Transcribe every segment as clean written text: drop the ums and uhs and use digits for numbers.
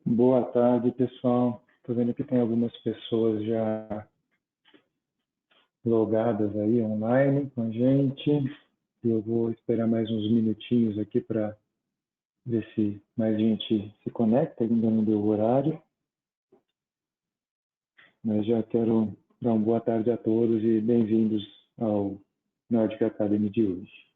Boa tarde, pessoal. Estou vendo que tem algumas pessoas já logadas aí online com a gente. Eu vou esperar mais uns minutinhos aqui para ver se mais gente se conecta. Ainda não deu o horário. Mas já quero dar uma boa tarde a todos e bem-vindos ao Nordic Academy de hoje.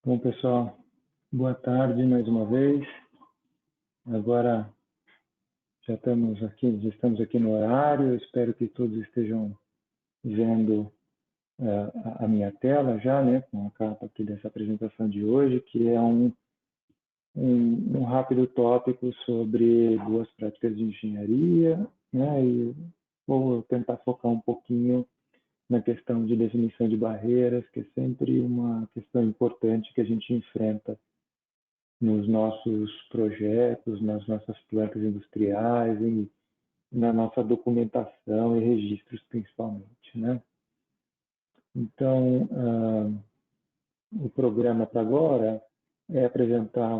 Bom, pessoal, boa tarde mais uma vez. Agora já estamos aqui no horário. Eu espero que todos estejam vendo a minha tela já, né, com a capa aqui dessa apresentação de hoje, que é um rápido tópico sobre boas práticas de engenharia, né, e vou tentar focar um pouquinho na questão de definição de barreiras, que é sempre uma questão importante que a gente enfrenta nos nossos projetos, nas nossas plantas industriais e na nossa documentação e registros, principalmente, né? Então, o programa para agora é apresentar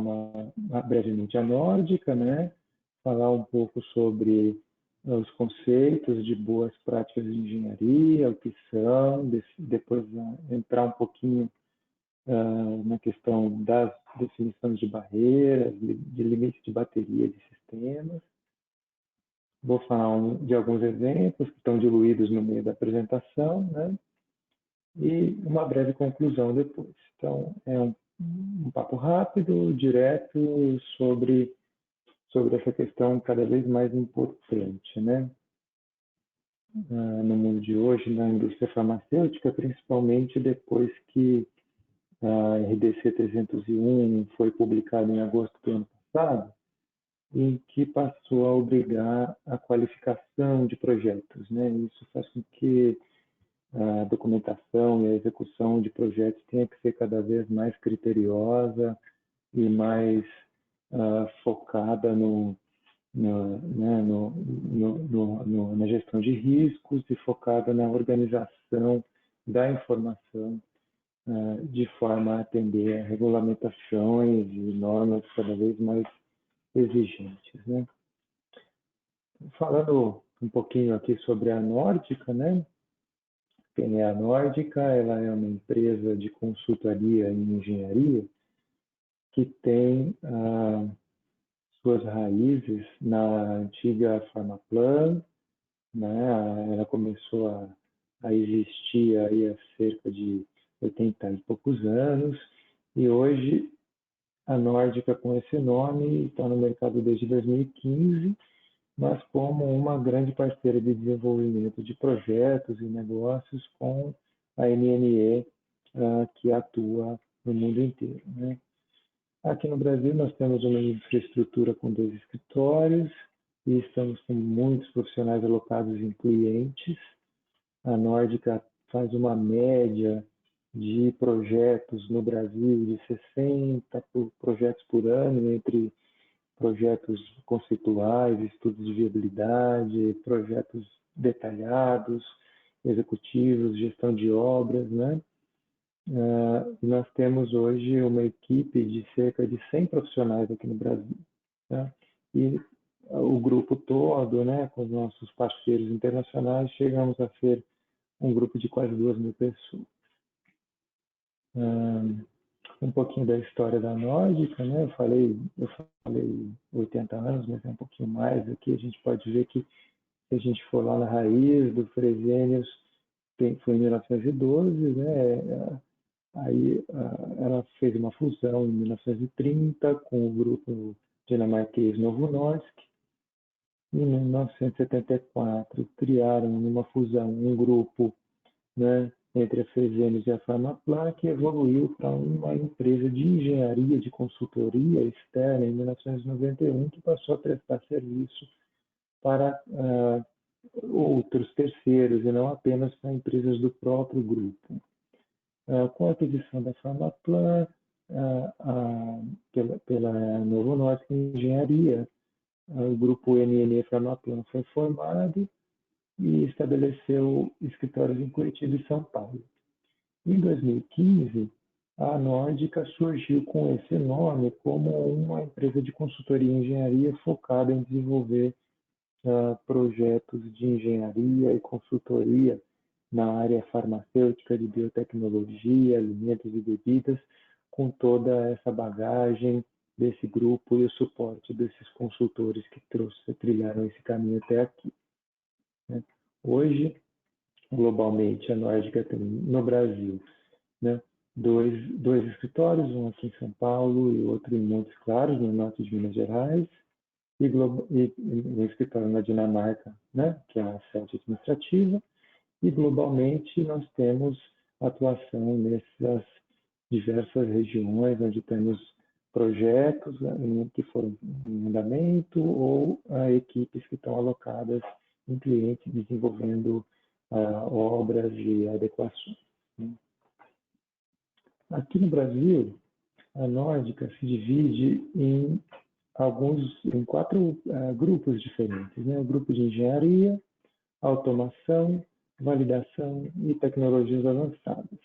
brevemente a nórdica, né? Falar um pouco sobre os conceitos de boas práticas de engenharia, o que são, depois entrar um pouquinho na questão das definições de barreiras, de limites de bateria de sistemas. Vou falar de alguns exemplos que estão diluídos no meio da apresentação, né? E uma breve conclusão depois. Então, é um papo rápido, direto, sobre essa questão cada vez mais importante, né? No mundo de hoje, na indústria farmacêutica, principalmente depois que a RDC 301 foi publicada em agosto do ano passado, em que passou a obrigar a qualificação de projetos, né? Isso faz com que a documentação e a execução de projetos tenha que ser cada vez mais criteriosa e mais focada na gestão de riscos e focada na organização da informação de forma a atender a regulamentações e normas cada vez mais exigentes, né? Falando um pouquinho aqui sobre a nórdica, né? quem é a Nórdica? Ela é uma empresa de consultoria em engenharia que tem suas raízes na antiga Farmaplan, né? Ela começou a existir aí há cerca de 80 e poucos anos, e hoje a Nórdica, com esse nome, está no mercado desde 2015, mas como uma grande parceira de desenvolvimento de projetos e negócios com a NNE, que atua no mundo inteiro, né? Aqui no Brasil, nós temos uma infraestrutura com 2 escritórios e estamos com muitos profissionais alocados em clientes. A Nórdica faz uma média de projetos no Brasil de 60 projetos por ano, entre projetos conceituais, estudos de viabilidade, projetos detalhados, executivos, gestão de obras, né? Nós temos hoje uma equipe de cerca de 100 profissionais aqui no Brasil, tá? E o grupo todo, né, com os nossos parceiros internacionais, chegamos a ser um grupo de quase 2.000 pessoas. Um pouquinho da história da Nórdica, né? Eu falei 80 anos, mas é um pouquinho mais. Aqui a gente pode ver que, se a gente for lá na raiz do Fresenius, foi em 1912, né? Aí ela fez uma fusão em 1930 com o grupo dinamarquês Novo Nordisk. Em 1974 criaram numa fusão um grupo, né, entre a Fresenius e a Farmaplan, que evoluiu para uma empresa de engenharia de consultoria externa em 1991, que passou a prestar serviço para outros terceiros e não apenas para empresas do próprio grupo. Com a aquisição da Farmaplan pela Novo Nordisk Engenharia, o grupo NNE Farmaplan foi formado e estabeleceu escritórios em Curitiba e São Paulo. Em 2015, a Nórdica surgiu com esse nome como uma empresa de consultoria em engenharia focada em desenvolver projetos de engenharia e consultoria na área farmacêutica, de biotecnologia, alimentos e bebidas, com toda essa bagagem desse grupo e o suporte desses consultores que trilharam esse caminho até aqui, né? Hoje, globalmente, a Nórdica tem no Brasil, né, dois escritórios, um aqui em São Paulo e outro em Montes Claros, no norte de Minas Gerais, e um escritório na Dinamarca, né, que é a sede administrativa, e globalmente nós temos atuação nessas diversas regiões onde temos projetos que foram em andamento ou equipes que estão alocadas em clientes desenvolvendo obras e adequações, né? Aqui no Brasil, a Nórdica se divide em 4 grupos diferentes, né? O grupo de engenharia, automação, validação e tecnologias avançadas.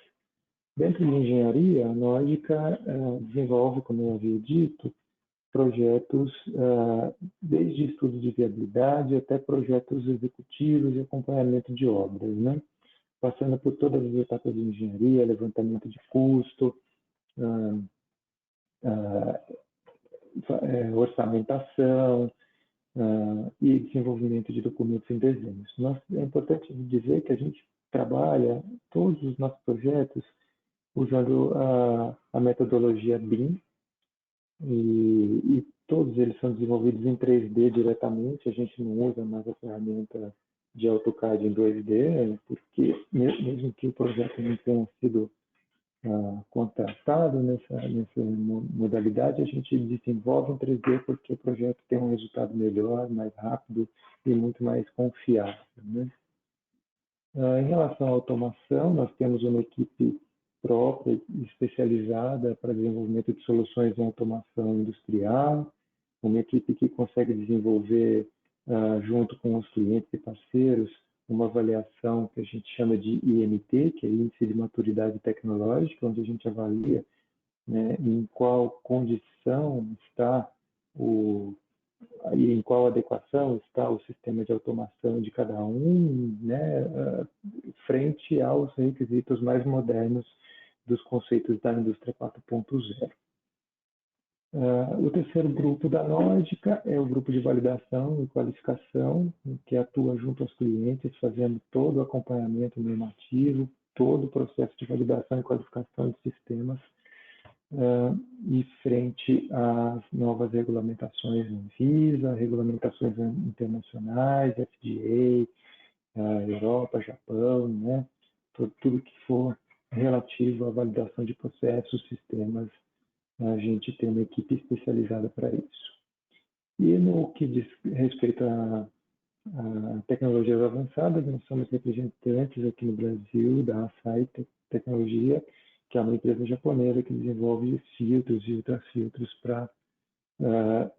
Dentro de engenharia, a Nórdica desenvolve, como eu havia dito, projetos desde estudos de viabilidade até projetos executivos e acompanhamento de obras, né? Passando por todas as etapas de engenharia, levantamento de custo, orçamentação e desenvolvimento de documentos em desenhos. É importante dizer que a gente trabalha todos os nossos projetos usando a metodologia BIM, e todos eles são desenvolvidos em 3D diretamente. A gente não usa mais a ferramenta de AutoCAD em 2D, porque mesmo que o projeto não tenha sido contratado nessa modalidade, a gente desenvolve em 3D porque o projeto tem um resultado melhor, mais rápido e muito mais confiável, né? Em relação à automação, nós temos uma equipe própria e especializada para desenvolvimento de soluções em automação industrial, uma equipe que consegue desenvolver, junto com os clientes e parceiros, uma avaliação que a gente chama de IMT, que é Índice de Maturidade Tecnológica, onde a gente avalia, né, em qual condição está e em qual adequação está o sistema de automação de cada um, né, frente aos requisitos mais modernos dos conceitos da indústria 4.0. O terceiro grupo da Nórdica é o grupo de validação e qualificação, que atua junto aos clientes, fazendo todo o acompanhamento normativo, todo o processo de validação e qualificação de sistemas, e frente às novas regulamentações Anvisa, regulamentações internacionais, FDA, Europa, Japão, né? Tudo que for relativo à validação de processos, sistemas, a gente tem uma equipe especializada para isso. E no que diz respeito a tecnologias avançadas, nós somos representantes aqui no Brasil da Asahi Tecnologia, que é uma empresa japonesa que desenvolve filtros e ultrafiltros para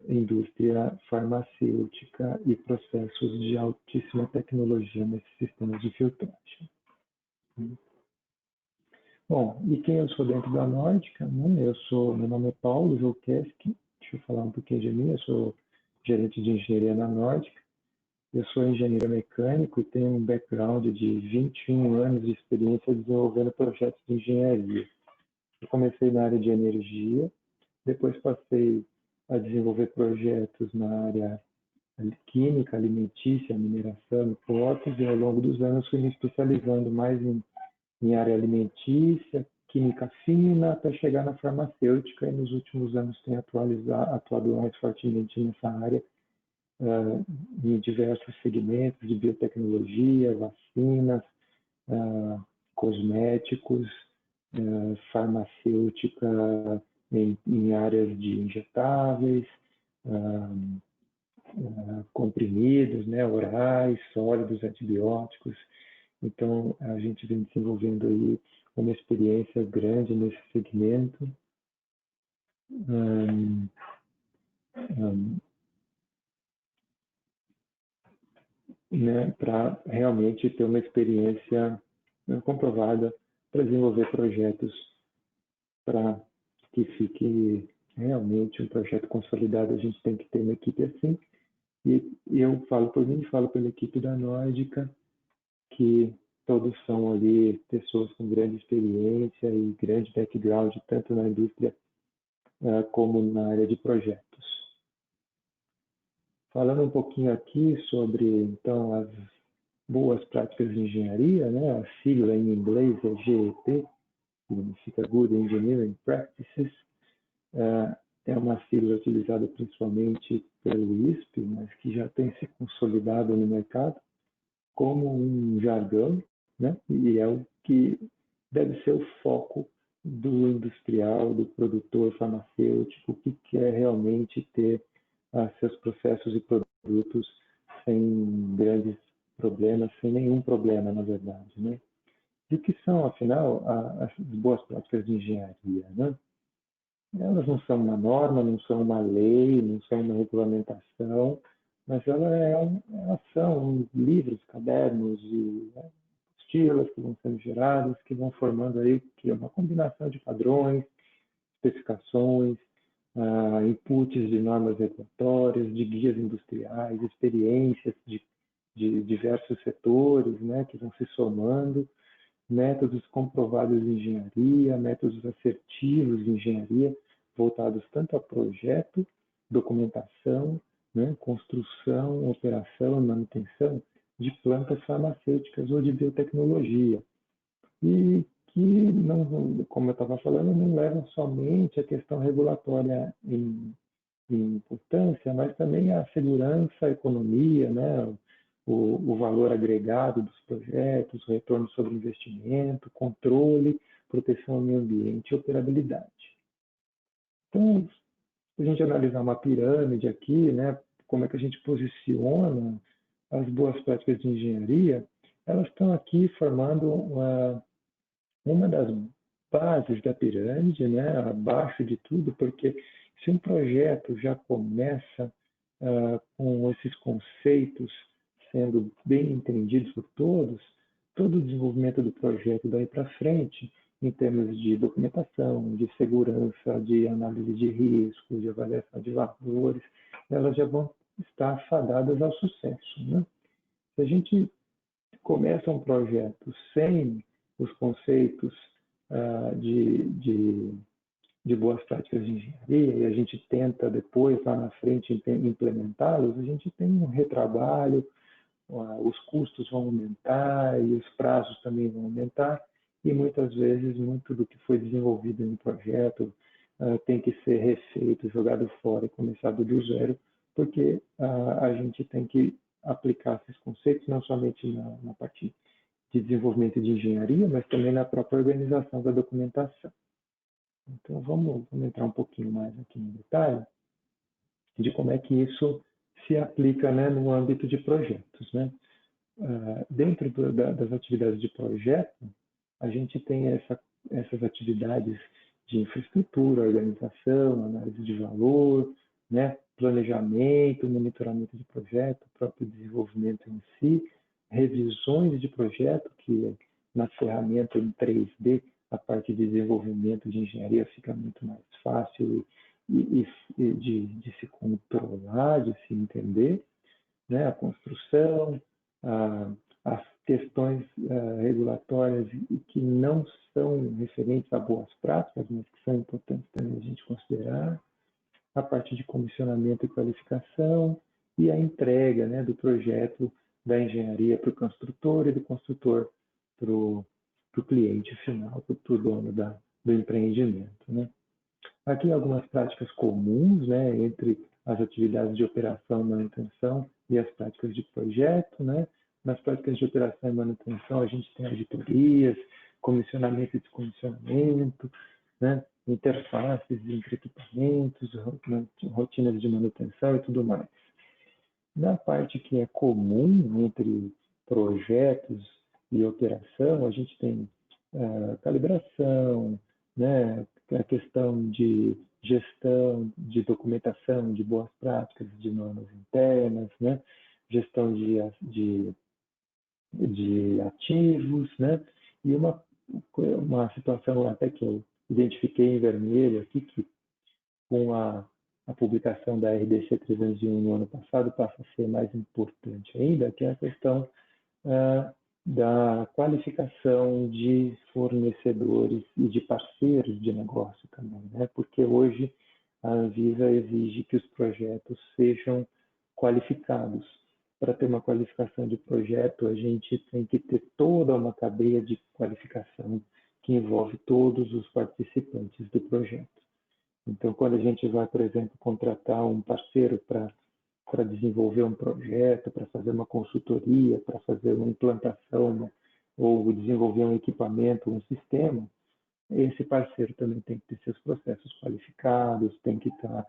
indústria farmacêutica e processos de altíssima tecnologia nesses sistemas de filtragem. Bom, e quem eu sou dentro da Nórdica? Né? Meu nome é Paulo Joukeski, deixa eu falar um pouquinho de mim, eu sou gerente de engenharia na Nórdica, eu sou engenheiro mecânico e tenho um background de 21 anos de experiência desenvolvendo projetos de engenharia. Eu comecei na área de energia, depois passei a desenvolver projetos na área química, alimentícia, mineração e portos, e ao longo dos anos fui me especializando mais em área alimentícia, química fina, até chegar na farmacêutica, e nos últimos anos tenho atuado mais fortemente nessa área, em diversos segmentos de biotecnologia, vacinas, cosméticos, farmacêutica em áreas de injetáveis, comprimidos, né, orais, sólidos, antibióticos. Então, a gente vem desenvolvendo aí uma experiência grande nesse segmento. Né, para realmente ter uma experiência comprovada para desenvolver projetos para que fique realmente um projeto consolidado. A gente tem que ter uma equipe assim. E eu falo por mim, falo pela equipe da Nórdica, que todos são ali pessoas com grande experiência e grande background, tanto na indústria como na área de projetos. Falando um pouquinho aqui sobre, então, as boas práticas de engenharia, né? A sigla em inglês é GEP, que significa Good Engineering Practices. É uma sigla utilizada principalmente pelo ISP, mas que já tem se consolidado no mercado como um jargão, né? E é o que deve ser o foco do industrial, do produtor farmacêutico, que quer realmente ter seus processos e produtos sem grandes problemas, sem nenhum problema, na verdade, né? E o que são, afinal, as boas práticas de engenharia, né? Elas não são uma norma, não são uma lei, não são uma regulamentação, mas elas são livros, cadernos e apostilas que vão sendo geradas, que vão formando aí que é uma combinação de padrões, especificações, inputs de normas regulatórias, de guias industriais, experiências de diversos setores, né, que vão se somando, métodos comprovados de engenharia, métodos assertivos de engenharia, voltados tanto a projeto, documentação, né, construção, operação e manutenção de plantas farmacêuticas ou de biotecnologia. E que, não, como eu estava falando, não levam somente a questão regulatória em importância, mas também a segurança, a economia, né, o valor agregado dos projetos, o retorno sobre investimento, controle, proteção ao meio ambiente e operabilidade. Então, se a gente analisar uma pirâmide aqui, né, como é que a gente posiciona as boas práticas de engenharia, elas estão aqui formando uma das bases da pirâmide, né, abaixo de tudo, porque se um projeto já começa com esses conceitos sendo bem entendidos por todos, todo o desenvolvimento do projeto daí para frente, em termos de documentação, de segurança, de análise de risco, de avaliação de valores, elas já vão estar fadadas ao sucesso, né? Se a gente começa um projeto sem os conceitos de boas práticas de engenharia e a gente tenta depois, lá na frente, implementá-los, a gente tem um retrabalho, os custos vão aumentar e os prazos também vão aumentar e muitas vezes muito do que foi desenvolvido no projeto tem que ser refeito, jogado fora e começado do zero, porque a gente tem que aplicar esses conceitos não somente na parte de desenvolvimento de engenharia, mas também na própria organização da documentação. Então, vamos entrar um pouquinho mais aqui no detalhe de como é que isso se aplica, né, no âmbito de projetos, né? Dentro das atividades de projeto, a gente tem essas atividades de infraestrutura, organização, análise de valor, né, planejamento, monitoramento de projeto, próprio desenvolvimento em si, revisões de projeto, que na ferramenta em 3D, a parte de desenvolvimento de engenharia fica muito mais fácil de se controlar, de se entender, né, a construção, as questões regulatórias que não são referentes a boas práticas, mas que são importantes também a gente considerar, a parte de comissionamento e qualificação e a entrega, né, do projeto da engenharia para o construtor e do construtor para o cliente final, para o dono do empreendimento, né? Aqui algumas práticas comuns, né, entre as atividades de operação e manutenção e as práticas de projeto, né? Nas práticas de operação e manutenção, a gente tem auditorias, comissionamento e descomissionamento, né? Interfaces entre equipamentos, rotinas de manutenção e tudo mais. Na parte que é comum entre projetos e operação, a gente tem calibração, né? A questão de gestão, de documentação, de boas práticas, de normas internas, né? Gestão de ativos, né? E uma situação até que eu identifiquei em vermelho aqui, que com a publicação da RDC 301 no ano passado passa a ser mais importante ainda, que é a questão da qualificação de fornecedores e de parceiros de negócio também, né? Porque hoje a Anvisa exige que os projetos sejam qualificados. Para ter uma qualificação de projeto, a gente tem que ter toda uma cadeia de qualificação que envolve todos os participantes do projeto. Então, quando a gente vai, por exemplo, contratar um parceiro para desenvolver um projeto, para fazer uma consultoria, para fazer uma implantação, né, ou desenvolver um equipamento, um sistema, esse parceiro também tem que ter seus processos qualificados, tem que estar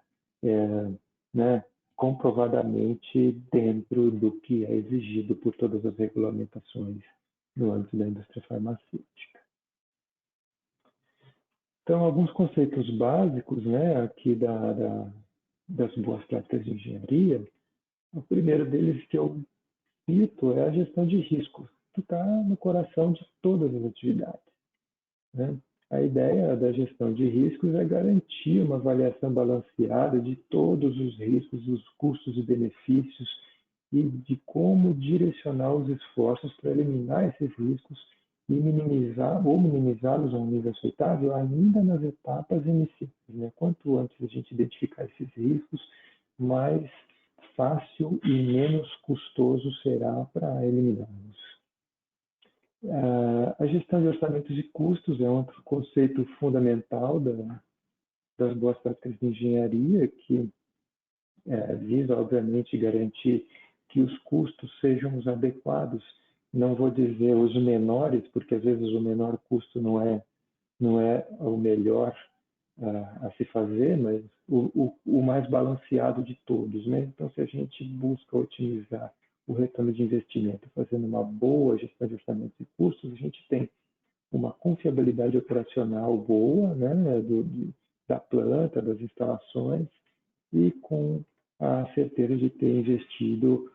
né, comprovadamente dentro do que é exigido por todas as regulamentações no âmbito da indústria farmacêutica. Então, alguns conceitos básicos, né, aqui das boas práticas de engenharia. O primeiro deles que eu cito é a gestão de riscos, que está no coração de todas as atividades, né? A ideia da gestão de riscos é garantir uma avaliação balanceada de todos os riscos, os custos e benefícios e de como direcionar os esforços para eliminar esses riscos e minimizá-los a um nível aceitável ainda nas etapas iniciais, né? Quanto antes a gente identificar esses riscos, mais fácil e menos custoso será para eliminá-los. A gestão de orçamentos e custos é outro conceito fundamental das boas práticas de engenharia, que visa, obviamente, garantir que os custos sejam os adequados. Não vou dizer os menores, porque às vezes o menor custo não é o melhor a se fazer, mas o mais balanceado de todos, né? Então, se a gente busca otimizar o retorno de investimento fazendo uma boa gestão de orçamentos e custos, a gente tem uma confiabilidade operacional boa, né, da planta, das instalações, e com a certeza de ter investido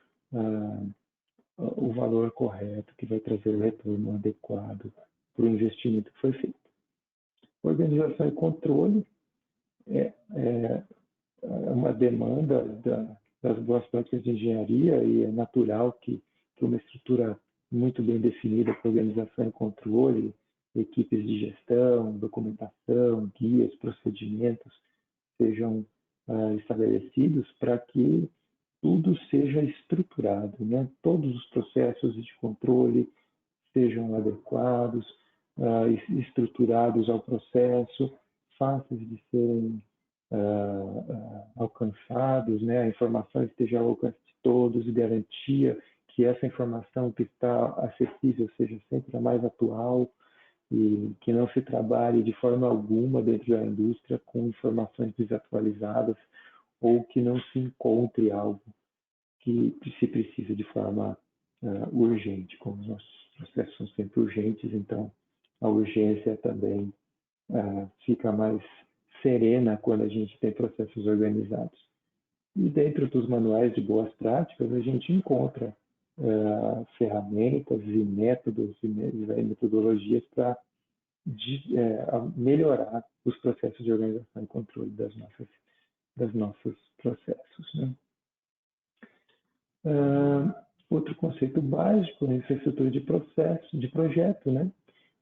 o valor correto, que vai trazer o retorno adequado para o investimento que foi feito. Organização e controle uma demanda das boas práticas de engenharia, e é natural que uma estrutura muito bem definida para organização e controle, equipes de gestão, documentação, guias, procedimentos sejam estabelecidos para que tudo seja estruturado, né? Todos os processos de controle sejam adequados, estruturados ao processo, fáceis de serem alcançados, né? A informação esteja ao alcance de todos e garantia que essa informação que está acessível seja sempre a mais atual e que não se trabalhe de forma alguma dentro da indústria com informações desatualizadas ou que não se encontre algo que se precisa de forma urgente, como os nossos processos são sempre urgentes, então a urgência também fica mais serena quando a gente tem processos organizados. E dentro dos manuais de boas práticas, a gente encontra ferramentas e métodos e metodologias para melhorar os processos de organização e controle dos nossos processos, né? Outro conceito básico é a infraestrutura de processo, de projeto, né?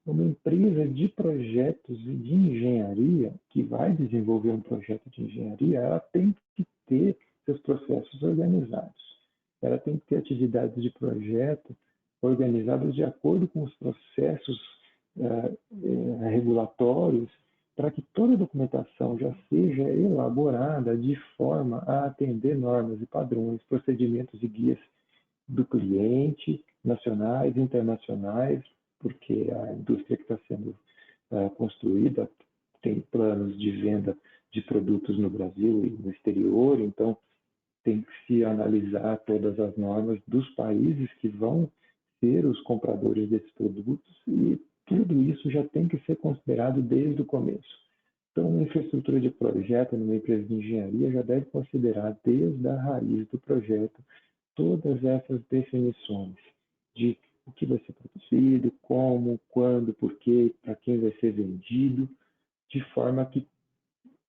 Uma empresa de projetos e de engenharia que vai desenvolver um projeto de engenharia, ela tem que ter seus processos organizados. Ela tem que ter atividades de projeto organizadas de acordo com os processos regulatórios, para que toda a documentação já seja elaborada de forma a atender normas e padrões, procedimentos e guias do cliente, nacionais e internacionais, porque a indústria que está sendo construída tem planos de venda de produtos no Brasil e no exterior, então tem que se analisar todas as normas dos países que vão ser os compradores desses produtos e tudo isso já tem que ser considerado desde o começo. Então, a infraestrutura de projeto numa empresa de engenharia já deve considerar desde a raiz do projeto todas essas definições de o que vai ser produzido, como, quando, por quê, para quem vai ser vendido, de forma que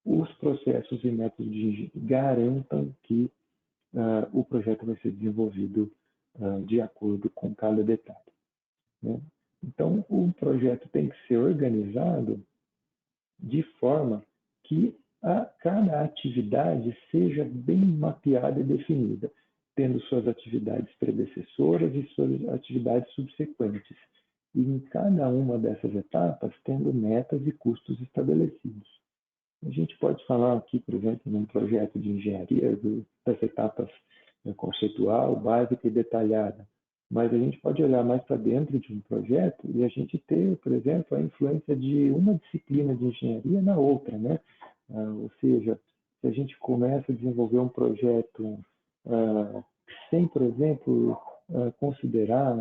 os processos e métodos de engenharia garantam que o projeto vai ser desenvolvido de acordo com cada detalhe, né? Então, o projeto tem que ser organizado de forma que cada atividade seja bem mapeada e definida, tendo suas atividades predecessoras e suas atividades subsequentes. E em cada uma dessas etapas, tendo metas e custos estabelecidos. A gente pode falar aqui, por exemplo, num projeto de engenharia, das etapas conceitual, básica e detalhada. Mas a gente pode olhar mais para dentro de um projeto e a gente ter, por exemplo, a influência de uma disciplina de engenharia na outra, né? Ou seja, se a gente começa a desenvolver um projeto sem, por exemplo, considerar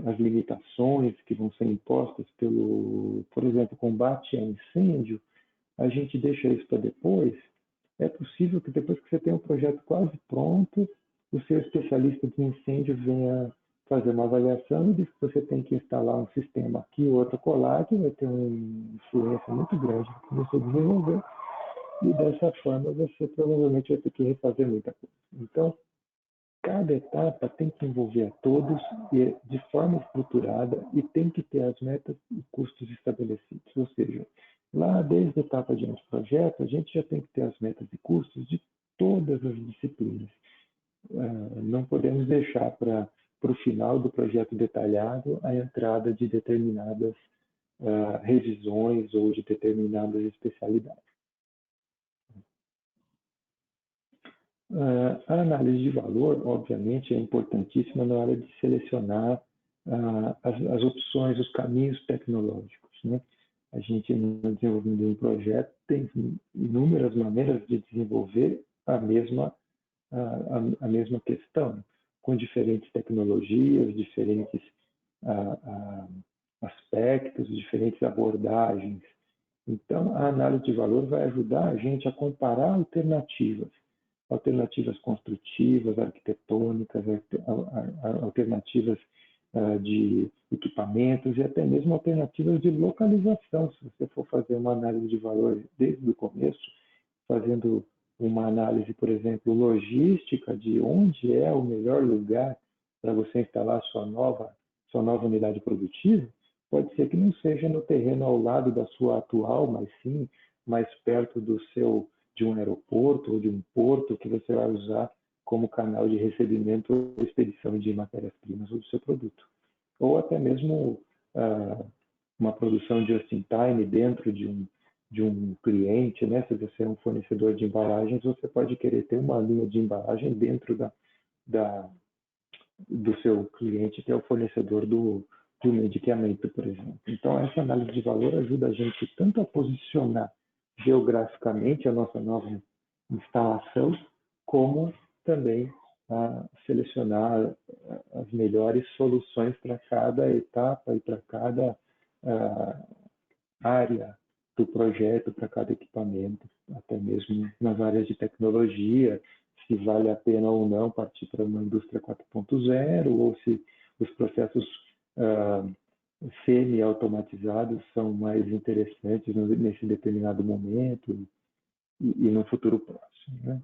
as limitações que vão ser impostas pelo, por exemplo, combate a incêndio, a gente deixa isso para depois, é possível que depois que você tem um projeto quase pronto, o seu especialista de incêndio venha fazer uma avaliação e diz que você tem que instalar um sistema aqui, outro colar, que vai ter uma influência muito grande no que você desenvolver, e dessa forma você provavelmente vai ter que refazer muita coisa. Então, cada etapa tem que envolver a todos de forma estruturada e tem que ter as metas e custos estabelecidos. Ou seja, lá desde a etapa de anteprojeto, a gente já tem que ter as metas e custos de todas as disciplinas. Não podemos deixar para o final do projeto detalhado a entrada de determinadas revisões ou de determinadas especialidades. A análise de valor, obviamente, é importantíssima na hora de selecionar as opções, os caminhos tecnológicos, né? A gente, no desenvolvimento de um projeto, tem inúmeras maneiras de desenvolver a mesma questão, com diferentes tecnologias, diferentes aspectos, diferentes abordagens. Então, a análise de valor vai ajudar a gente a comparar alternativas construtivas, arquitetônicas, alternativas de equipamentos e até mesmo alternativas de localização. Se você for fazer uma análise de valor desde o começo, fazendo uma análise, por exemplo, logística de onde é o melhor lugar para você instalar sua nova unidade produtiva, pode ser que não seja no terreno ao lado da sua atual, mas sim mais perto de um aeroporto ou de um porto que você vai usar como canal de recebimento ou expedição de matérias-primas ou do seu produto. Ou até mesmo uma produção just-in-time dentro de um cliente, né? Se você é um fornecedor de embalagens, você pode querer ter uma linha de embalagem dentro do seu cliente, que é o fornecedor de um medicamento, por exemplo. Então, essa análise de valor ajuda a gente tanto a posicionar geograficamente a nossa nova instalação, como também a selecionar as melhores soluções para cada etapa e para cada área do projeto, para cada equipamento, até mesmo nas áreas de tecnologia, se vale a pena ou não partir para uma indústria 4.0, ou se os processos semi-automatizados são mais interessantes nesse determinado momento e no futuro próximo, né?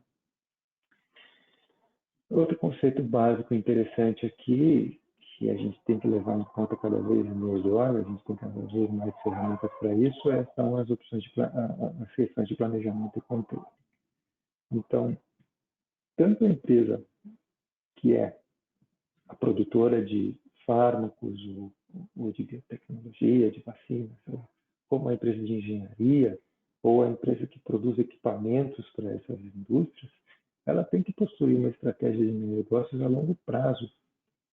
Outro conceito básico interessante aqui, que a gente tem que levar em conta cada vez melhor, a gente tem cada vez mais ferramentas para isso, são as opções as questões de planejamento e controle. Então, tanto a empresa que é a produtora de fármacos ou de biotecnologia, de vacinas, como a empresa de engenharia, ou a empresa que produz equipamentos para essas indústrias, ela tem que possuir uma estratégia de negócios a longo prazo,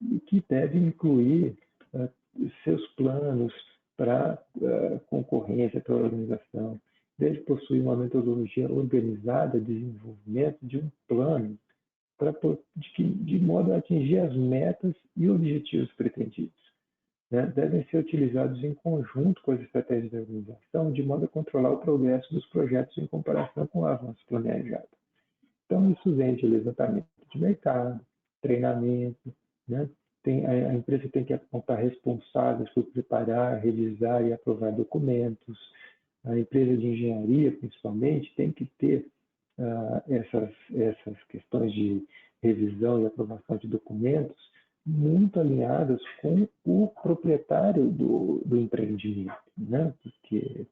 e que deve incluir seus planos para concorrência, para a organização, deve possuir uma metodologia organizada de desenvolvimento de um plano de modo a atingir as metas e objetivos pretendidos. Né? Devem ser utilizados em conjunto com as estratégias da organização, de modo a controlar o progresso dos projetos em comparação com o avanço planejado. Então, isso vem de levantamento de mercado, treinamento, né? A empresa tem que apontar responsáveis por preparar, revisar e aprovar documentos. A empresa de engenharia, principalmente, tem que ter essas questões de revisão e aprovação de documentos muito alinhadas com o proprietário do empreendimento, né? Porque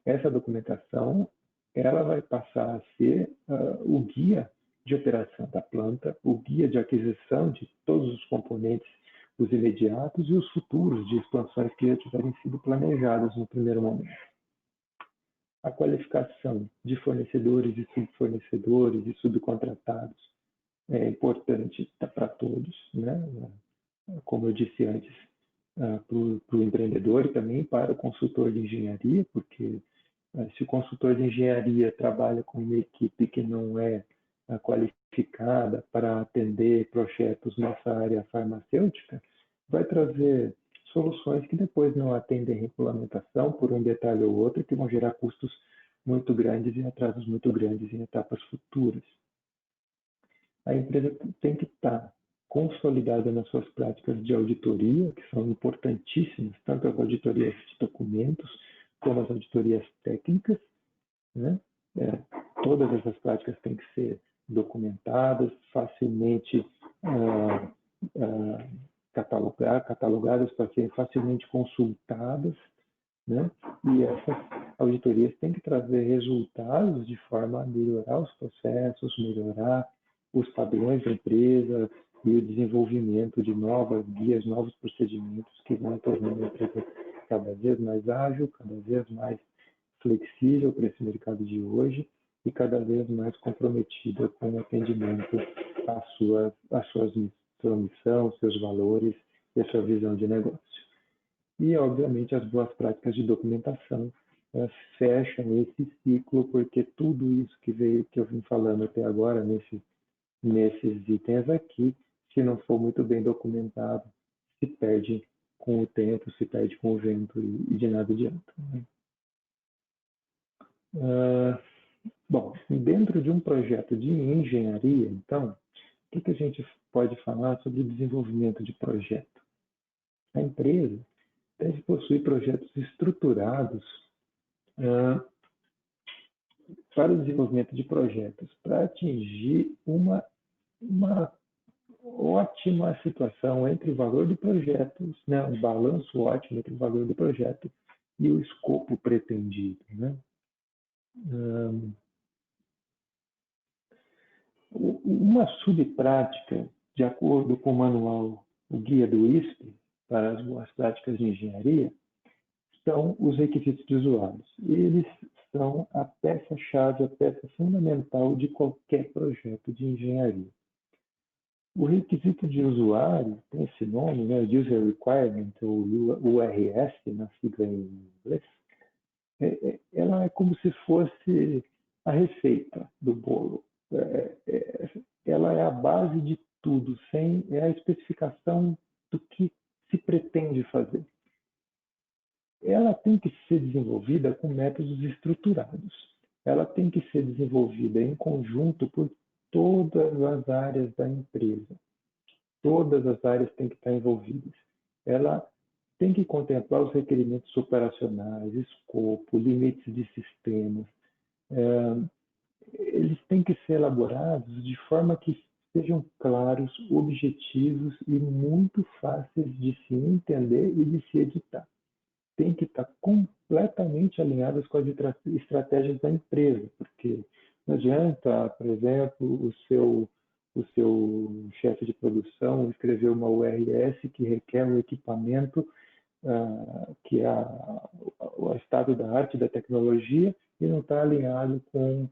essa documentação ela vai passar a ser o guia de operação da planta, o guia de aquisição de todos os componentes, os imediatos e os futuros de expansões que já tiverem sido planejadas no primeiro momento. A qualificação de fornecedores e subfornecedores e subcontratados é importante para todos, né? Como eu disse antes, para o empreendedor e também para o consultor de engenharia, porque se o consultor de engenharia trabalha com uma equipe que não é qualificada para atender projetos nessa área farmacêutica, vai trazer soluções que depois não atendem regulamentação por um detalhe ou outro, que vão gerar custos muito grandes e atrasos muito grandes em etapas futuras. A empresa tem que estar consolidada nas suas práticas de auditoria, que são importantíssimas, tanto as auditorias de documentos, como as auditorias técnicas, né? Todas essas práticas têm que ser documentadas, facilmente catalogadas para serem facilmente consultadas, né? E essas auditorias têm que trazer resultados de forma a melhorar os processos, melhorar os padrões da empresa e o desenvolvimento de novas guias, novos procedimentos que vão tornando a empresa cada vez mais ágil, cada vez mais flexível para esse mercado de hoje e cada vez mais comprometida com o atendimento à sua missão, seus valores e a sua visão de negócio. E, obviamente, as boas práticas de documentação fecham esse ciclo, porque tudo isso que eu vim falando até agora, nesses itens aqui, se não for muito bem documentado, se perde com o tempo, se perde com o vento e de nada adianta. Né? Bom, dentro de um projeto de engenharia, então, o que a gente pode falar sobre o desenvolvimento de projeto? A empresa deve possuir projetos estruturados para o desenvolvimento de projetos, para atingir uma ótima situação entre o valor do projeto, né, um balanço ótimo entre o valor do projeto e o escopo pretendido, né? Uma subprática, de acordo com o manual, o guia do ISP para as boas práticas de engenharia, são os requisitos de usuários. Eles são a peça-chave, a peça fundamental de qualquer projeto de engenharia. O requisito de usuário tem esse nome, né, User Requirement, ou URS, na sigla em inglês. Ela é como se fosse a receita do bolo. Ela é a base de tudo, é a especificação do que se pretende fazer. Ela tem que ser desenvolvida com métodos estruturados. Ela tem que ser desenvolvida em conjunto por todas as áreas da empresa. Todas as áreas têm que estar envolvidas. Ela tem que contemplar os requerimentos operacionais, escopo, limites de sistemas. Eles têm que ser elaborados de forma que sejam claros, objetivos e muito fáceis de se entender e de se editar. Tem que estar completamente alinhadas com as estratégias da empresa, porque não adianta, por exemplo, o seu chefe de produção escrever uma URS que requer um equipamento que é o estado da arte da tecnologia e não está alinhado com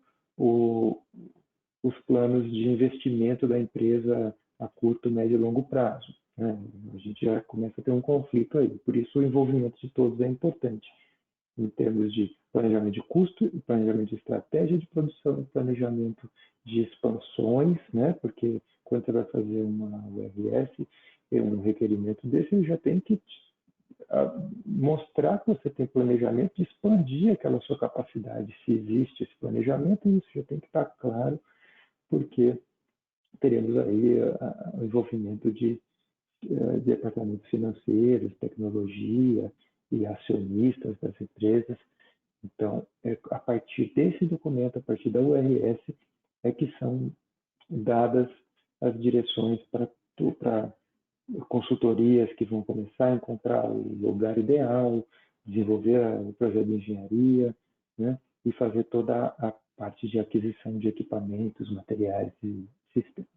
os planos de investimento da empresa a curto, médio e longo prazo. Né? A gente já começa a ter um conflito aí. Por isso, o envolvimento de todos é importante, em termos de planejamento de custo, planejamento de estratégia de produção, planejamento de expansões, né? Porque quando você vai fazer uma URS, um requerimento desse, ele já tem que mostrar que você tem planejamento de expandir aquela sua capacidade. Se existe esse planejamento, isso já tem que estar claro, porque teremos aí o envolvimento de departamentos financeiros, tecnologia e acionistas das empresas. Então, a partir desse documento, a partir da URS, é que são dadas as direções para consultorias que vão começar a encontrar o lugar ideal, desenvolver o projeto de engenharia, né, e fazer toda a parte de aquisição de equipamentos, materiais e sistemas.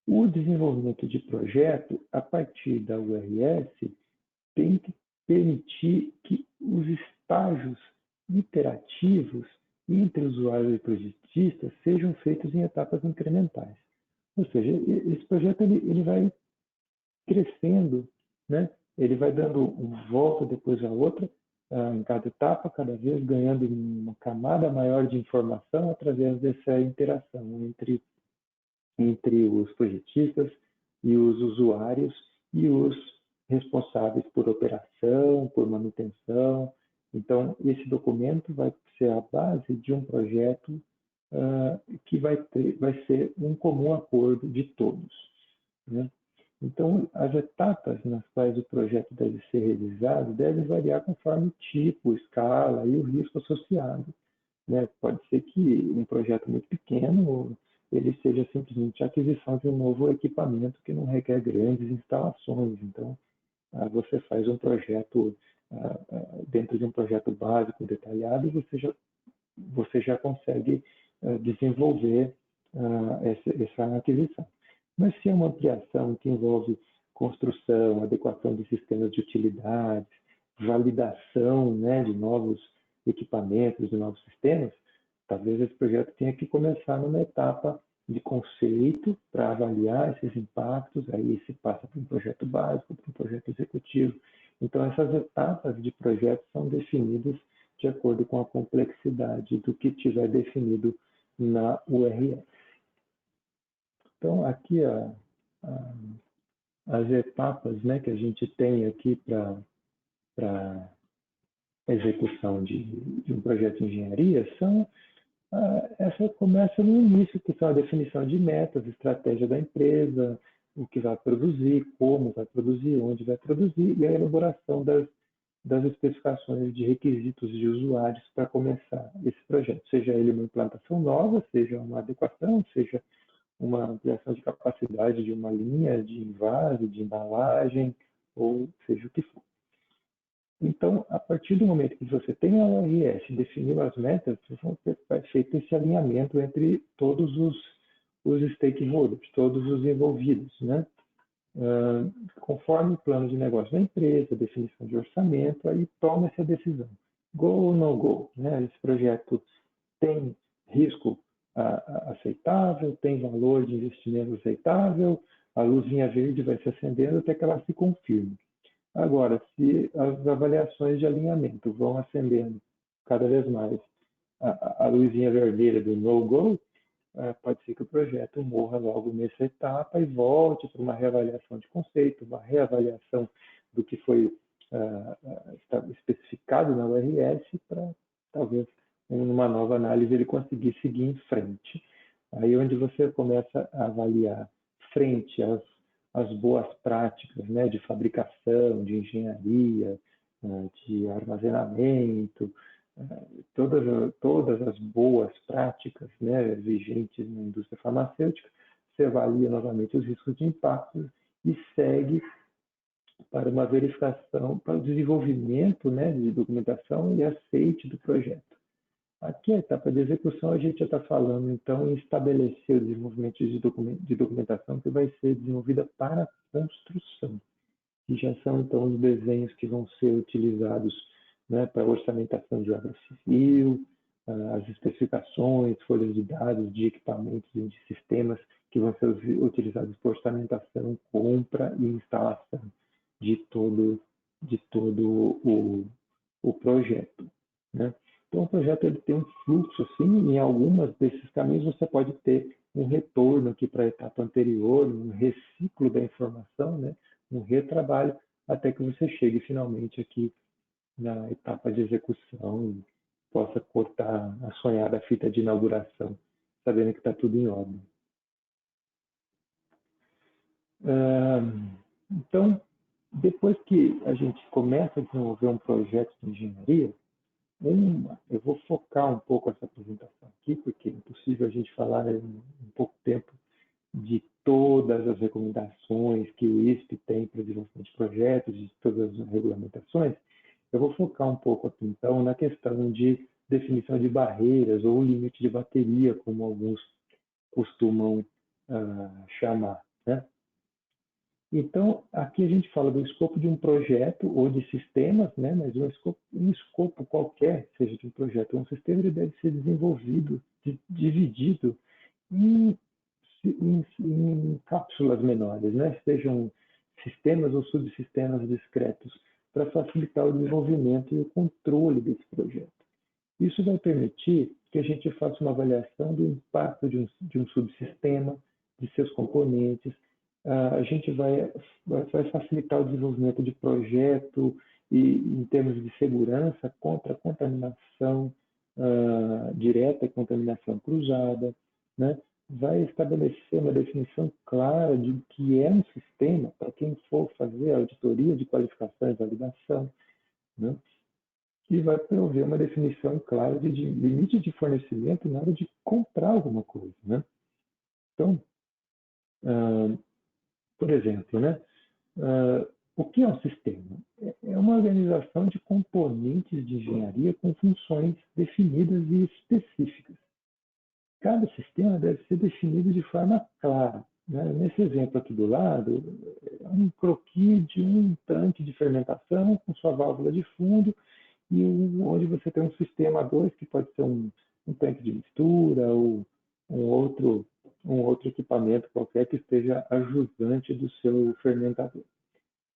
O desenvolvimento de projeto, a partir da URS, tem que permitir que os estágios iterativos entre usuários e projetistas sejam feitos em etapas incrementais. Ou seja, esse projeto ele vai crescendo, né? Ele vai dando uma volta depois a outra, em cada etapa, cada vez ganhando uma camada maior de informação através dessa interação entre os projetistas e os usuários e os responsáveis por operação, por manutenção. Então, esse documento vai ser a base de um projeto que vai ser um comum acordo de todos, né? Então, as etapas nas quais o projeto deve ser realizado devem variar conforme o tipo, escala e o risco associado, né? Pode ser que um projeto muito pequeno ele seja simplesmente a aquisição de um novo equipamento que não requer grandes instalações. Então, você faz um projeto dentro de um projeto básico, detalhado, você já consegue desenvolver essa aquisição. Mas se é uma ampliação que envolve construção, adequação de sistemas de utilidades, validação, né, de novos equipamentos, de novos sistemas, talvez esse projeto tenha que começar numa etapa de conceito para avaliar esses impactos, aí se passa para um projeto básico, para um projeto executivo. Então, essas etapas de projeto são definidas de acordo com a complexidade do que tiver definido na URS. Então, aqui as etapas, né, que a gente tem aqui para execução de um projeto de engenharia são essa começa no início, que são a definição de metas, estratégia da empresa, o que vai produzir, como vai produzir, onde vai produzir, e a elaboração das das especificações de requisitos de usuários para começar esse projeto, seja ele uma implantação nova, seja uma adequação, seja uma ampliação de capacidade de uma linha de invase, de embalagem, ou seja o que for. Então, a partir do momento que você tem a ORS, definiu as metas, vai feito esse alinhamento entre todos os stakeholders, todos os envolvidos, né? Conforme o plano de negócio da empresa, definição de orçamento, aí toma-se a decisão. Go ou no go? Né? Esse projeto tem risco aceitável, tem valor de investimento aceitável, a luzinha verde vai se acendendo até que ela se confirme. Agora, se as avaliações de alinhamento vão acendendo cada vez mais a luzinha vermelha do no-go, pode ser que o projeto morra logo nessa etapa e volte para uma reavaliação de conceito, uma reavaliação do que foi especificado na URS para talvez numa nova análise ele conseguir seguir em frente. Aí onde você começa a avaliar frente às boas práticas, né, de fabricação, de engenharia, de armazenamento, todas as boas práticas, né, vigentes na indústria farmacêutica, você avalia novamente os riscos de impacto e segue para uma verificação, para o desenvolvimento, né, de documentação e aceite do projeto. Aqui, a etapa de execução, a gente já está falando, então, em estabelecer o desenvolvimento de documentação que vai ser desenvolvida para a construção, que já são, então, os desenhos que vão ser utilizados, né, para orçamentação de obra civil, as especificações, folhas de dados de equipamentos e de sistemas que vão ser utilizados para orçamentação, compra e instalação de todo o projeto, né? Então, o projeto ele tem um fluxo, assim, em algumas desses caminhos você pode ter um retorno aqui para a etapa anterior, um reciclo da informação, né? Um retrabalho, até que você chegue finalmente aqui na etapa de execução e possa cortar a sonhada fita de inauguração, sabendo que está tudo em ordem. Então, depois que a gente começa a desenvolver um projeto de engenharia, eu vou focar um pouco essa apresentação aqui, porque é impossível a gente falar em pouco tempo de todas as recomendações que o ISP tem para o desenvolvimento de projetos, de todas as regulamentações. Eu vou focar um pouco aqui, então, na questão de definição de barreiras ou limite de bateria, como alguns costumam chamar, né? Então, aqui a gente fala do escopo de um projeto ou de sistemas, né? Mas um escopo qualquer, seja de um projeto ou um sistema, ele deve ser desenvolvido, dividido em cápsulas menores, né? Sejam sistemas ou subsistemas discretos, para facilitar o desenvolvimento e o controle desse projeto. Isso vai permitir que a gente faça uma avaliação do impacto de um subsistema, de seus componentes. A gente vai facilitar o desenvolvimento de projeto e, em termos de segurança, contra a contaminação direta e contaminação cruzada, né? Vai estabelecer uma definição clara de o que é um sistema para quem for fazer a auditoria de qualificação e validação, né? E vai prover uma definição clara de limite de fornecimento na hora de comprar alguma coisa, né? Então, por exemplo, né? O que é um sistema? É uma organização de componentes de engenharia com funções definidas e específicas. Cada sistema deve ser definido de forma clara, né? Nesse exemplo aqui do lado, é um croquis de um tanque de fermentação com sua válvula de fundo e onde você tem um sistema 2 que pode ser um tanque de mistura ou um outro equipamento qualquer que esteja ajudante do seu fermentador.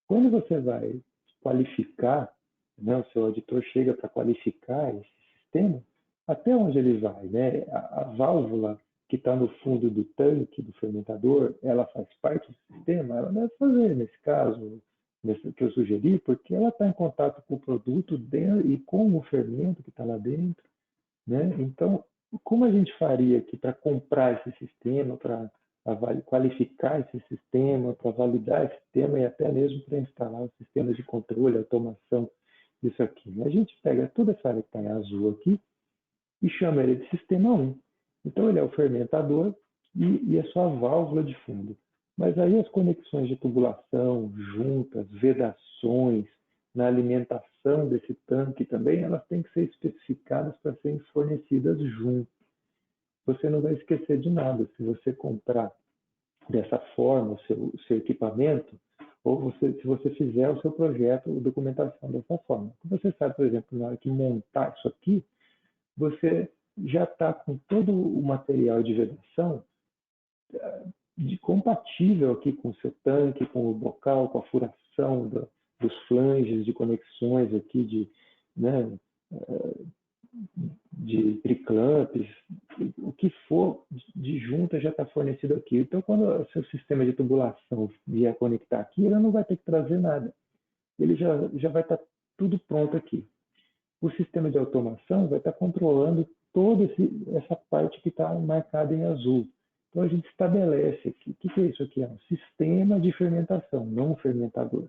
Quando você vai qualificar, né, o seu auditor chega para qualificar esse sistema, até onde ele vai, né? A válvula que está no fundo do tanque do fermentador, ela faz parte do sistema? Ela deve fazer, nesse caso, que eu sugeri, porque ela está em contato com o produto e com o fermento que está lá dentro, né? Então, como a gente faria aqui para comprar esse sistema, para qualificar esse sistema, para validar esse sistema e até mesmo para instalar um sistema de controle, automação isso aqui? A gente pega toda essa área que está em azul aqui e chama ele de sistema 1. Então, ele é o fermentador e a sua válvula de fundo. Mas aí as conexões de tubulação, juntas, vedações, na alimentação desse tanque também, elas têm que ser especificadas para serem fornecidas junto. Você não vai esquecer de nada. Se você comprar dessa forma o seu equipamento, ou se você fizer o seu projeto, a documentação dessa forma. Você sabe, por exemplo, na hora que montar isso aqui, você já está com todo o material de vedação compatível aqui com o seu tanque, com o bocal, com a furação dos flanges de conexões aqui de triclamps, o que for de junta já está fornecido aqui. Então, quando o seu sistema de tubulação vier conectar aqui, ele não vai ter que trazer nada. Ele já vai estar tudo pronto aqui. O sistema de automação vai estar controlando toda essa parte que está marcada em azul. Então, a gente estabelece aqui, o que é isso aqui? É um sistema de fermentação, não um fermentador.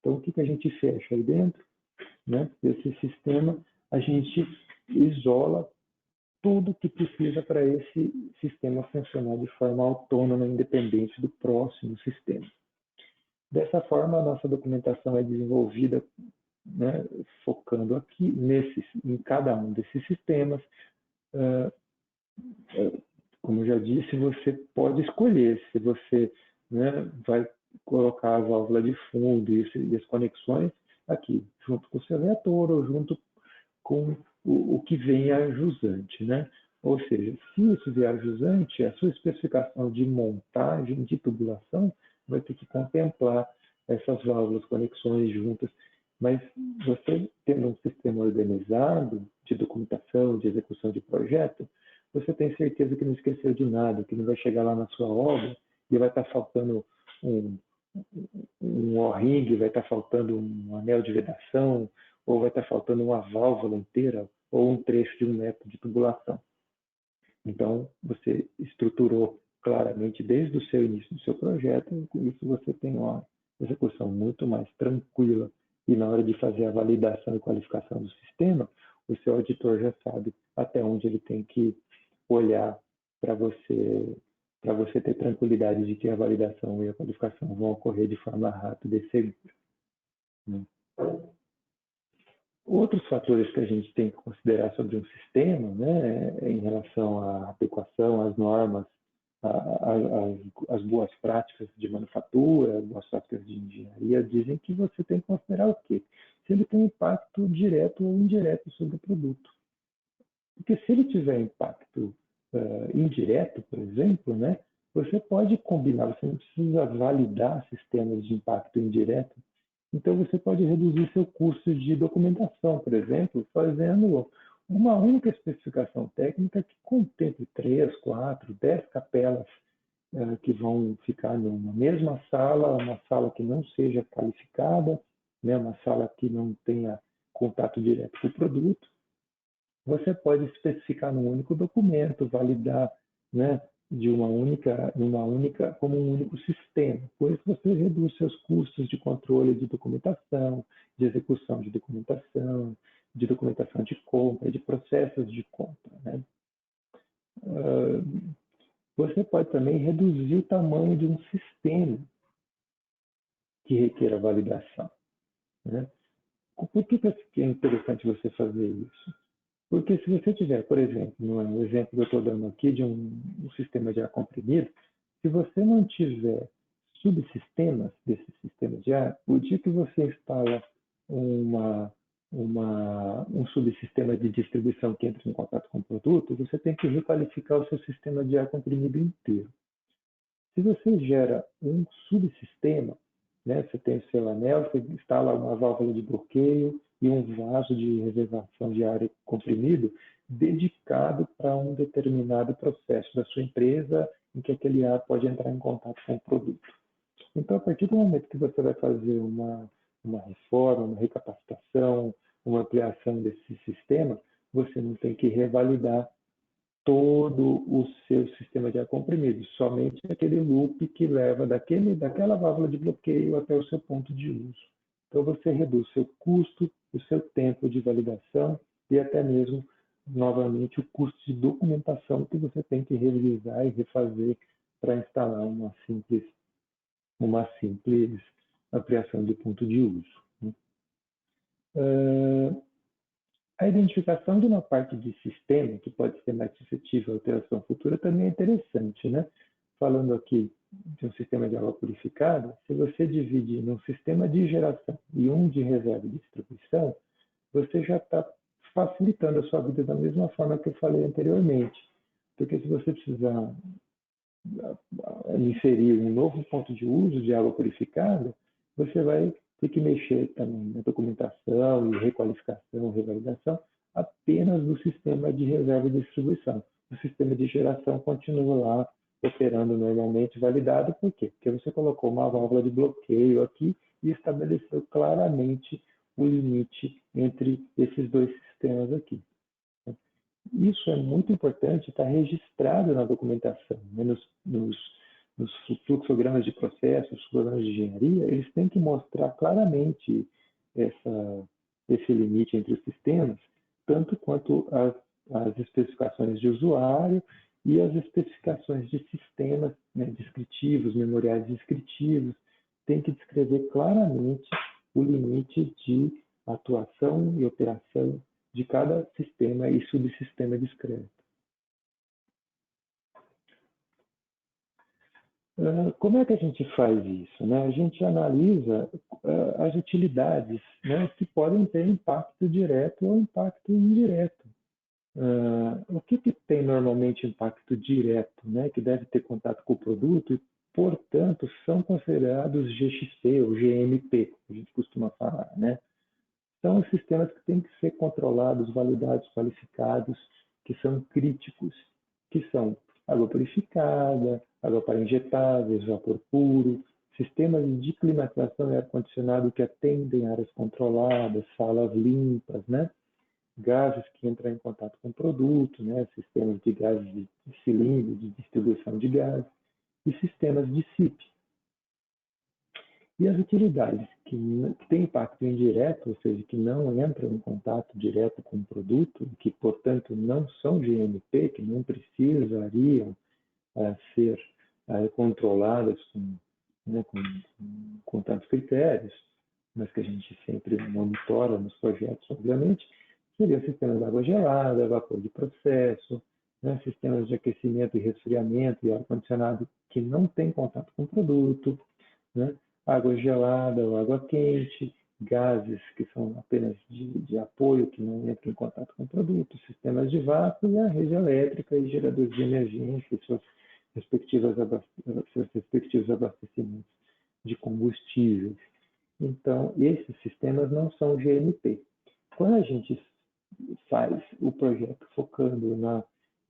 Então, o que a gente fecha aí dentro? Né? Esse sistema, a gente isola tudo que precisa para esse sistema funcionar de forma autônoma, independente do próximo sistema. Dessa forma, a nossa documentação é desenvolvida, né, focando aqui em cada um desses sistemas. Como eu já disse, você pode escolher se você, né, vai colocar a válvula de fundo e as conexões aqui, junto com o seu reator ou junto com o que vem a jusante, né? Ou seja, se isso vier a jusante, a sua especificação de montagem de tubulação vai ter que contemplar essas válvulas, conexões juntas. Mas você tendo um sistema organizado de documentação, de execução de projeto, você tem certeza que não esqueceu de nada, que não vai chegar lá na sua obra e vai estar faltando um O-ring, vai estar faltando um anel de vedação, ou vai estar faltando uma válvula inteira, ou um trecho de 1 metro de tubulação. Então, você estruturou claramente desde o seu início do seu projeto, e com isso você tem uma execução muito mais tranquila. E na hora de fazer a validação e qualificação do sistema, o seu auditor já sabe até onde ele tem que olhar para você ter tranquilidade de que a validação e a qualificação vão ocorrer de forma rápida e segura. Outros fatores que a gente tem que considerar sobre um sistema, né, em relação à adequação às normas, às boas práticas de manufatura, as boas práticas de engenharia, dizem que você tem que considerar o quê? Se ele tem impacto direto ou indireto sobre o produto. Porque se ele tiver impacto indireto, por exemplo, né, você pode combinar, você não precisa validar sistemas de impacto indireto. Então, você pode reduzir seu custo de documentação, por exemplo, fazendo uma única especificação técnica que contemple 3, 4, 10 capelas que vão ficar numa mesma sala, uma sala que não seja qualificada, né, uma sala que não tenha contato direto com o produto. Você pode especificar num único documento, validar, né, como um único sistema. Por isso você reduz seus custos de controle de documentação, de execução de documentação de compra, de processos de compra, né? Você pode também reduzir o tamanho de um sistema que requer a validação, né? Por que é interessante você fazer isso? Porque se você tiver, por exemplo, no exemplo que eu estou dando aqui de um sistema de ar comprimido, se você não tiver subsistemas desses sistemas de ar, o dia que você instala um subsistema de distribuição que entra em contato com o produto, você tem que requalificar o seu sistema de ar comprimido inteiro. Se você gera um subsistema, né, você tem o seu anel, você instala uma válvula de bloqueio e um vaso de reservação de ar comprimido dedicado para um determinado processo da sua empresa em que aquele ar pode entrar em contato com o produto. Então, a partir do momento que você vai fazer uma reforma, uma recapacitação, uma ampliação desse sistema, você não tem que revalidar todo o seu sistema de ar comprimido, somente aquele loop que leva daquela válvula de bloqueio até o seu ponto de uso. Então, você reduz o seu custo, o seu tempo de validação e até mesmo, novamente, o custo de documentação que você tem que revisar e refazer para instalar uma simples ampliação de ponto de uso. A identificação de uma parte de sistema que pode ser mais suscetível à alteração futura também é interessante, né? Falando aqui de um sistema de água purificada, se você dividir num sistema de geração e um de reserva e distribuição, você já está facilitando a sua vida da mesma forma que eu falei anteriormente. Porque se você precisar inserir um novo ponto de uso de água purificada, você vai ter que mexer também na documentação e requalificação, revalidação, apenas do sistema de reserva e distribuição. O sistema de geração continua lá operando normalmente, validado. Por quê? Porque você colocou uma válvula de bloqueio aqui e estabeleceu claramente o limite entre esses dois sistemas aqui. Isso é muito importante, está registrado na documentação, né? Nos fluxogramas de processos, nos programas de engenharia, eles têm que mostrar claramente esse limite entre os sistemas, tanto quanto as especificações de usuário e as especificações de sistemas, né, descritivos, memoriais descritivos, tem que descrever claramente o limite de atuação e operação de cada sistema e subsistema discreto. Como é que a gente faz isso, né? A gente analisa as utilidades, né, que podem ter impacto direto ou impacto indireto. O que tem normalmente impacto direto, né, que deve ter contato com o produto e, portanto, são considerados GXP ou GMP, a gente costuma falar, né? São os sistemas que têm que ser controlados, validados, qualificados, que são críticos, que são água purificada, água para injetáveis, vapor puro, sistemas de climatização e ar-condicionado que atendem áreas controladas, salas limpas, né? Gases que entram em contato com o produto, né? Sistemas de gases de cilindro, de distribuição de gases, e sistemas de SIP. E as utilidades que têm impacto indireto, ou seja, que não entram em contato direto com o produto, que, portanto, não são GMP, que não precisariam ser controladas com tantos critérios, mas que a gente sempre monitora nos projetos, obviamente, seriam sistemas de água gelada, vapor de processo, né, sistemas de aquecimento e resfriamento e ar-condicionado que não têm contato com o produto, né, água gelada ou água quente, gases que são apenas de apoio, que não entram em contato com o produto, sistemas de vácuo e a rede elétrica e geradores de emergência, seus respectivos abastecimentos de combustíveis. Então, esses sistemas não são GMP. Quando a gente faz o projeto focando na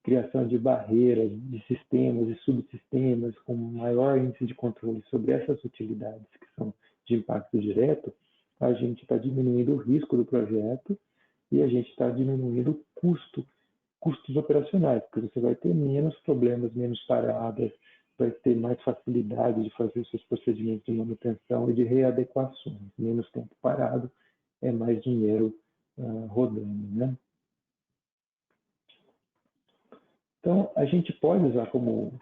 criação de barreiras, de sistemas e subsistemas com maior índice de controle sobre essas utilidades que são de impacto direto, a gente está diminuindo o risco do projeto e a gente está diminuindo o custos operacionais, porque você vai ter menos problemas, menos paradas, vai ter mais facilidade de fazer os seus procedimentos de manutenção e de readequações. Menos tempo parado, é mais dinheiro rodando, né? Então, a gente pode usar como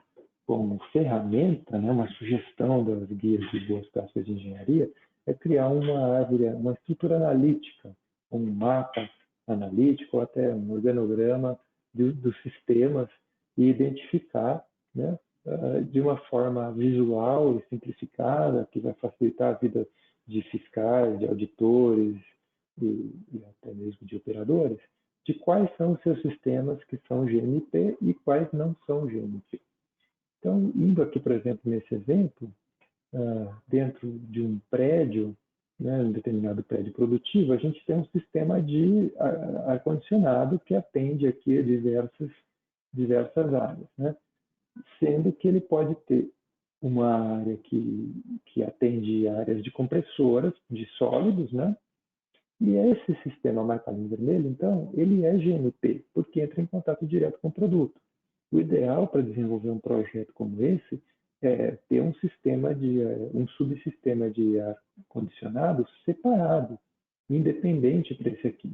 ferramenta, né, uma sugestão das guias de boas práticas de engenharia, é criar uma árvore, uma estrutura analítica, um mapa analítico, ou até um organograma dos sistemas e identificar, né, de uma forma visual e simplificada, que vai facilitar a vida de fiscais, de auditores e até mesmo de operadores, de quais são os seus sistemas que são GMP e quais não são GMP. Então, indo aqui, por exemplo, nesse exemplo, dentro de um prédio, né, um determinado prédio produtivo, a gente tem um sistema de ar-condicionado que atende aqui a diversas áreas, né? Sendo que ele pode ter uma área que atende áreas de compressoras, de sólidos, né? E esse sistema marcado em vermelho, então, ele é GMP, porque entra em contato direto com o produto. O ideal para desenvolver um projeto como esse ter um sistema um subsistema de ar-condicionado separado, independente para esse aqui.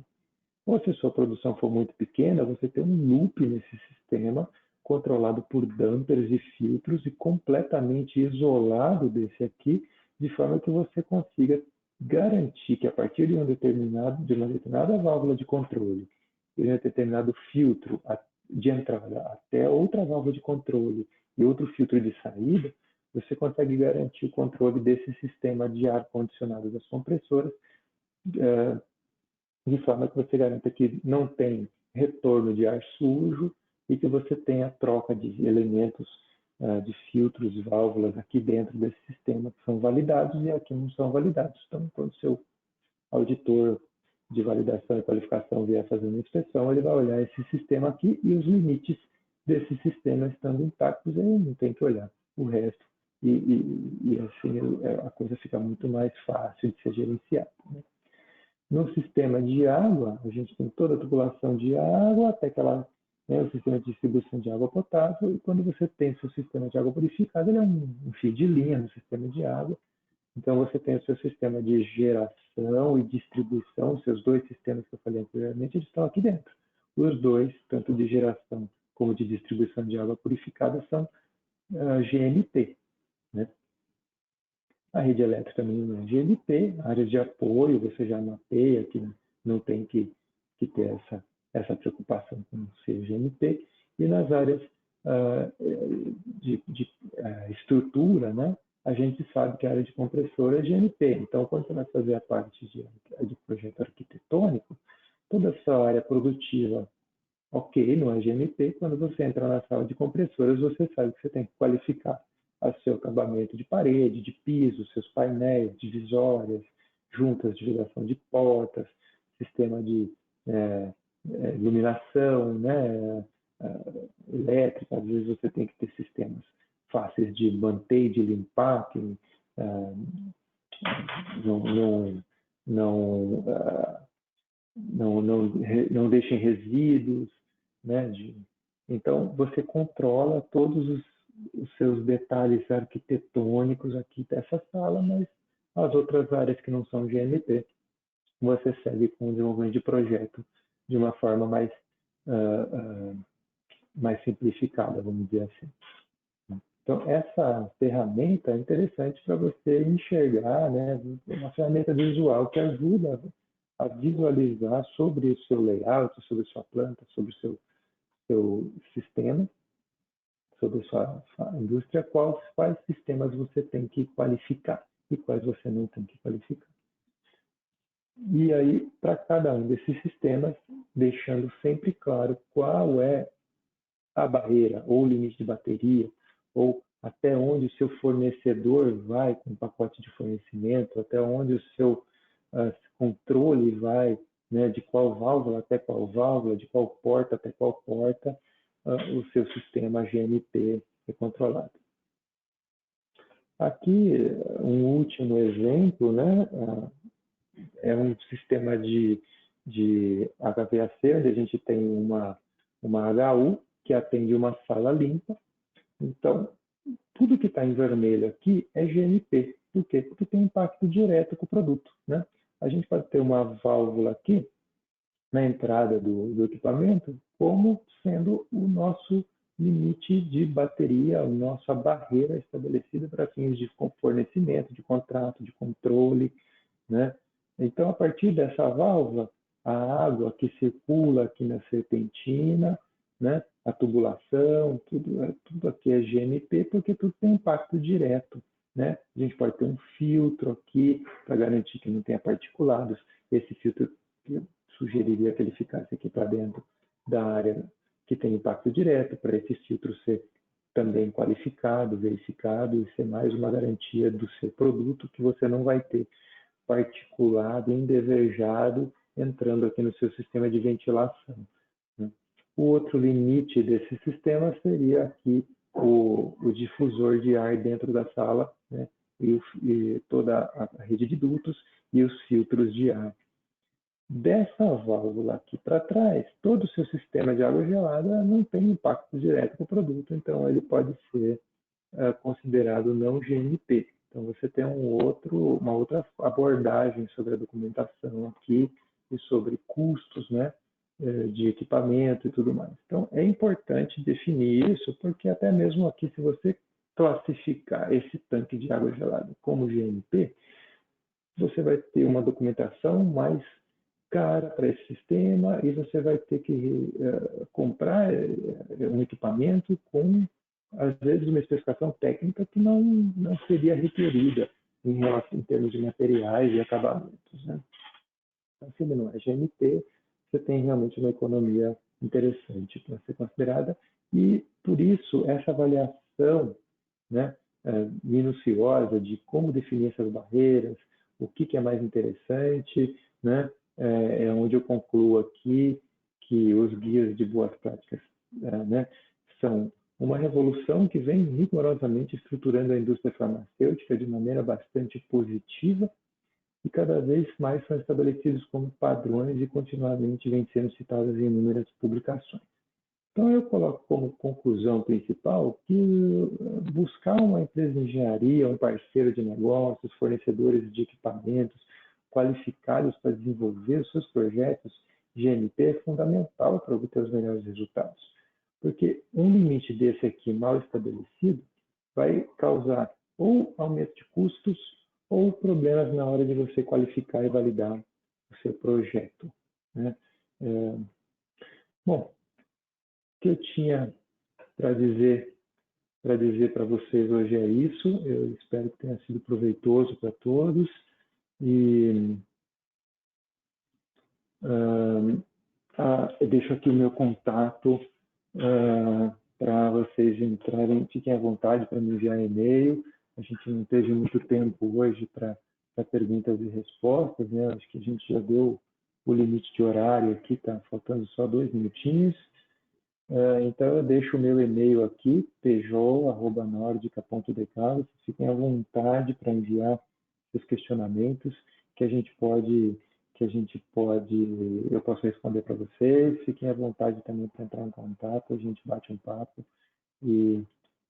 Ou se a sua produção for muito pequena, você tem um loop nesse sistema, controlado por dampers e filtros e completamente isolado desse aqui, de forma que você consiga garantir que a partir de uma determinada válvula de controle, de um determinado filtro de entrada até outra válvula de controle e outro filtro de saída, você consegue garantir o controle desse sistema de ar condicionado das compressoras, de forma que você garanta que não tem retorno de ar sujo e que você tenha troca de elementos de filtros e válvulas aqui dentro desse sistema que são validados e aqui não são validados. Então, quando o seu auditor de validação e qualificação vier fazer uma inspeção, ele vai olhar esse sistema aqui e os limites desse sistema estando intactos, ele não tem que olhar o resto. E assim a coisa fica muito mais fácil de ser gerenciada, né? No sistema de água, a gente tem toda a tubulação de água, até o sistema de distribuição de água potável, e quando você tem seu sistema de água purificada, ele é um fio de linha no sistema de água. Então, você tem o seu sistema de geração e distribuição, seus dois sistemas que eu falei anteriormente, eles estão aqui dentro. Os dois, tanto de geração como de distribuição de água purificada, são GNP, né? A rede elétrica também é GNP, áreas de apoio, você já mapeia que não tem que ter essa preocupação com ser GNP. E nas áreas de estrutura, né, a gente sabe que a área de compressora é GNP. Então, quando você vai fazer a parte de projeto arquitetônico, toda essa área produtiva, ok, não é GNP. Quando você entra na sala de compressoras, você sabe que você tem que qualificar o seu acabamento de parede, de piso, seus painéis, divisórias, juntas de ligação de portas, sistema de iluminação, né, elétrica. Às vezes você tem que ter sistemas fáceis de manter e de limpar, que não deixem resíduos, né? Então, você controla todos os seus detalhes arquitetônicos aqui dessa sala, mas as outras áreas que não são GNP, você segue com o desenvolvimento de projeto de uma forma mais simplificada, vamos dizer assim. Então, essa ferramenta é interessante para você enxergar, né? Uma ferramenta visual que ajuda a visualizar sobre o seu layout, sobre a sua planta, sobre o seu sistema, sobre a sua indústria, quais sistemas você tem que qualificar e quais você não tem que qualificar. E aí, para cada um desses sistemas, deixando sempre claro qual é a barreira ou o limite de bateria, ou até onde o seu fornecedor vai com o pacote de fornecimento, até onde o seu controle vai, né, de qual válvula até qual válvula, de qual porta até qual porta, o seu sistema GNP é controlado. Aqui, um último exemplo, né, é um sistema de HVAC, onde a gente tem uma HU que atende uma sala limpa. Então, tudo que está em vermelho aqui é GNP. Por quê? Porque tem impacto direto com o produto, né? A gente pode ter uma válvula aqui na entrada do equipamento como sendo o nosso limite de bateria, a nossa barreira estabelecida para fins de fornecimento, de contrato, de controle, né? Então, a partir dessa válvula, a água que circula aqui na serpentina, né? A tubulação, tudo aqui é GNP, porque tudo tem impacto direto, né? A gente pode ter um filtro aqui para garantir que não tenha particulados. Esse filtro, eu sugeriria que ele ficasse aqui para dentro da área que tem impacto direto, para esse filtro ser também qualificado, verificado e ser mais uma garantia do seu produto, que você não vai ter particulado indesejado entrando aqui no seu sistema de ventilação. O outro limite desse sistema seria aqui o difusor de ar dentro da sala, né? E toda a rede de dutos e os filtros de ar. Dessa válvula aqui para trás, todo o seu sistema de água gelada não tem impacto direto com o produto, então ele pode ser considerado não GMP. Então, você tem uma outra abordagem sobre a documentação aqui e sobre custos, né, de equipamento e tudo mais. Então, é importante definir isso, porque até mesmo aqui, se você classificar esse tanque de água gelada como GMP, você vai ter uma documentação mais cara para esse sistema e você vai ter que comprar um equipamento com, às vezes, uma especificação técnica que não seria requerida em termos de materiais e acabamentos, né? Então, se ele não é GMP, você tem realmente uma economia interessante para ser considerada e, por isso, essa avaliação, né, minuciosa de como definir essas barreiras, o que é mais interessante, né, é onde eu concluo aqui que os guias de boas práticas, né, são uma revolução que vem rigorosamente estruturando a indústria farmacêutica de maneira bastante positiva e cada vez mais são estabelecidos como padrões e continuamente vêm sendo citados em inúmeras publicações. Então, eu coloco como conclusão principal que buscar uma empresa de engenharia, um parceiro de negócios, fornecedores de equipamentos qualificados para desenvolver os seus projetos GMP é fundamental para obter os melhores resultados. Porque um limite desse aqui mal estabelecido vai causar ou aumento de custos ou problemas na hora de você qualificar e validar o seu projeto, né? Bom, o que eu tinha para dizer para vocês hoje é isso. Eu espero que tenha sido proveitoso para todos. E eu deixo aqui o meu contato para vocês entrarem. Fiquem à vontade para me enviar e-mail. A gente não teve muito tempo hoje para perguntas e respostas, né? Acho que a gente já deu o limite de horário aqui, está faltando só 2 minutinhos. Então, eu deixo o meu e-mail aqui, pejol@nordica.dk. Fiquem à vontade para enviar seus questionamentos, que eu posso responder para vocês. Fiquem à vontade também para entrar em contato, a gente bate um papo e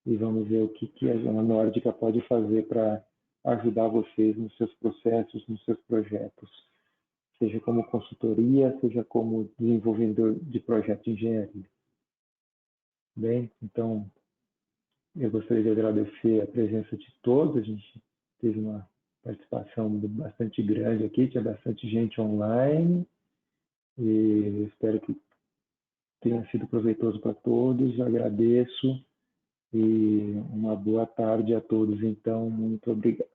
vamos ver o que a Nórdica pode fazer para ajudar vocês nos seus processos, nos seus projetos, seja como consultoria, seja como desenvolvedor de projeto de engenharia. Bem, então, eu gostaria de agradecer a presença de todos. A gente teve uma participação bastante grande aqui, tinha bastante gente online, e espero que tenha sido proveitoso para todos. Agradeço e uma boa tarde a todos, então, muito obrigado.